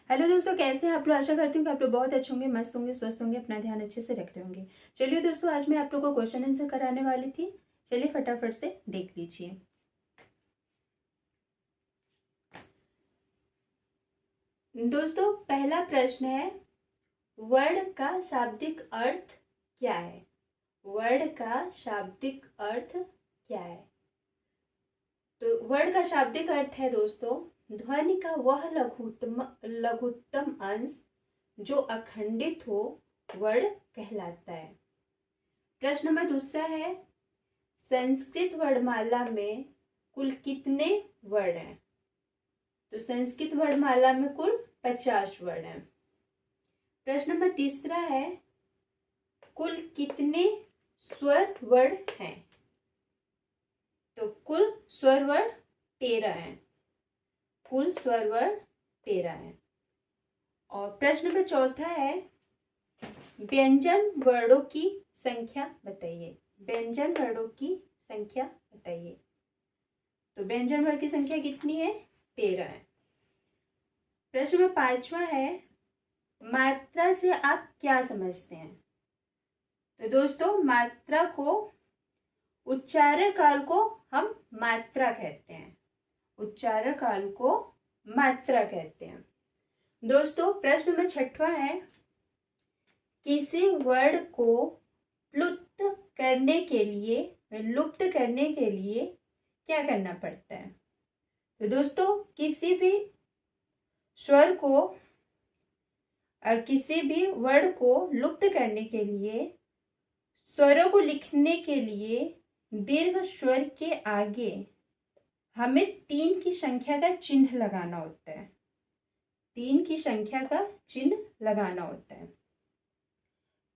Hello दोस्तों, कैसे हैं आप लोग। आशा करती हूँ कि आप लोग बहुत अच्छे होंगे, मस्त होंगे, स्वस्थ होंगे, अपना ध्यान अच्छे से रख रहे होंगे। चलिए दोस्तों, आज मैं आप लोगों को क्वेश्चन आंसर कराने वाली थी। चलिए फटाफट से देख लीजिए। दोस्तों, पहला प्रश्न है, वर्ड का शाब्दिक अर्थ क्या है। वर्ड का शाब्दिक अर्थ क्या है। तो वर्ड का शाब्दिक अर्थ है दोस्तों, ध्वनि का वह लघुत्तम अंश जो अखंडित हो, वर्ड कहलाता है। प्रश्न नंबर दूसरा है, संस्कृत वर्णमाला में कुल कितने वर्ण हैं। तो संस्कृत वर्णमाला में कुल 50 वर्ण हैं। प्रश्न नंबर तीसरा है, कुल कितने स्वर वर्ण हैं। तो कुल स्वर वर्ण 13 हैं। कुल स्वर वर्ण 13 हैं। और प्रश्न नंबर चौथा है, व्यंजन वर्णों की संख्या बताइए। व्यंजन वर्णों की संख्या बताइए। तो व्यंजन वर्ण की संख्या कितनी है, 13 है। प्रश्न नंबर 5वां है, मात्रा से आप क्या समझते हैं। तो दोस्तों, मात्रा को, उच्चारण काल को हम मात्रा कहते हैं। उच्चारण काल को मात्रा कहते हैं। दोस्तों, प्रश्न नंबर 6वां है, किसी वर्ड को लुप्त करने के लिए क्या करना पड़ता है। तो दोस्तों, किसी भी वर्ड को लुप्त करने के लिए, स्वरों को लिखने के लिए दीर्घ स्वर के आगे हमें 3 की संख्या का चिन्ह लगाना होता है। 3 की संख्या का चिन्ह लगाना होता है।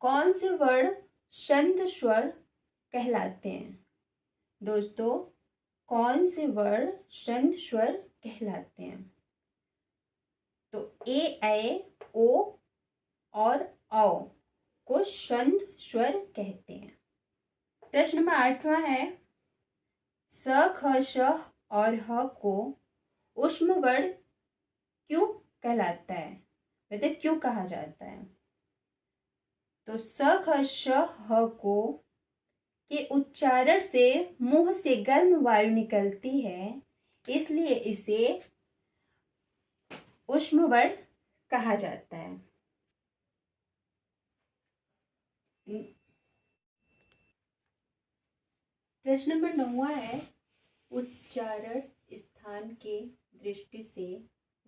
कौन से वर्ण संध स्वर कहलाते हैं। दोस्तों, कौन से वर्ण संध स्वर कहलाते हैं। तो ए, ओ और औ को संध स्वर कहते हैं। प्रश्न नंबर 8वां है, स, ख, श और ह को ऊष्म वर्ण क्यों कहलाता है, मतलब क्यों कहा जाता है। तो स, ख, श, ह को के उच्चारण से मुंह से गर्म वायु निकलती है, इसलिए इसे ऊष्म वर्ण कहा जाता है। प्रश्न नंबर 9वां है, उच्चारण स्थान के दृष्टि से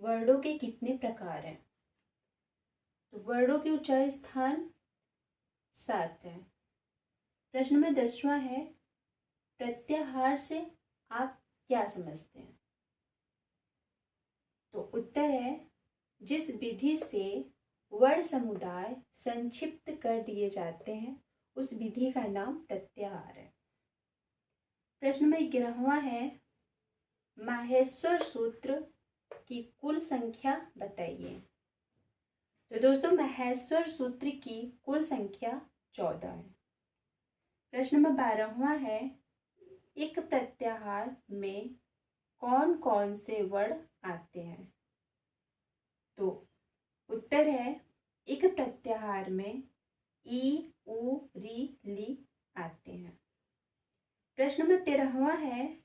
वर्णों के कितने प्रकार हैं। तो वर्णों के उच्चारण स्थान 7 है। प्रश्न नंबर 10वां है, प्रत्याहार से आप क्या समझते हैं। तो उत्तर है, जिस विधि से वर्ण समुदाय संक्षिप्त कर दिए जाते हैं, उस विधि का नाम प्रत्याहार है। प्रश्न नंबर 11वां है, माहेश्वर सूत्र की कुल संख्या बताइए। तो दोस्तों, माहेश्वर सूत्र की कुल संख्या 14 है। प्रश्न नंबर 12वां है, एक प्रत्याहार में कौन कौन से वर्ण आते हैं। तो उत्तर है, एक प्रत्याहार में ई, उ, री, ली आते हैं। प्रश्न नंबर 13वां है,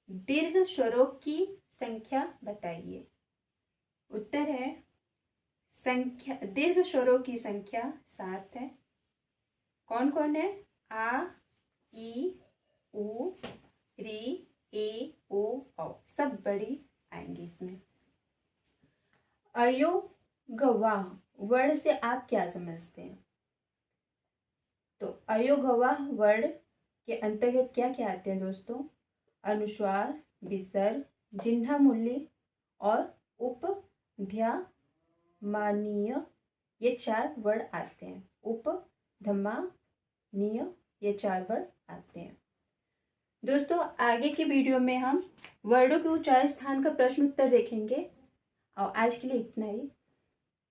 दीर्घ स्वरों की संख्या बताइए। उत्तर है, दीर्घ स्वरों की संख्या 7 है। कौन कौन है, आ, ई, उ, री, ए, ओ, औ, सब बड़ी आएंगी इसमें। अयो गवाह वर्ण से आप क्या समझते हैं। तो अयोगवाह वर्ण के अंतर्गत क्या क्या आते हैं दोस्तों, अनुस्वार, विसर्ग, चिन्ह मूल्य और उपध्मानीय, ये 4 वर्ण आते हैं। उपध्मानीय, ये 4 वर्ण आते हैं। दोस्तों, आगे की वीडियो में हम वर्णों के उच्चारण स्थान का प्रश्न उत्तर देखेंगे। और आज के लिए इतना ही।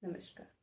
नमस्कार।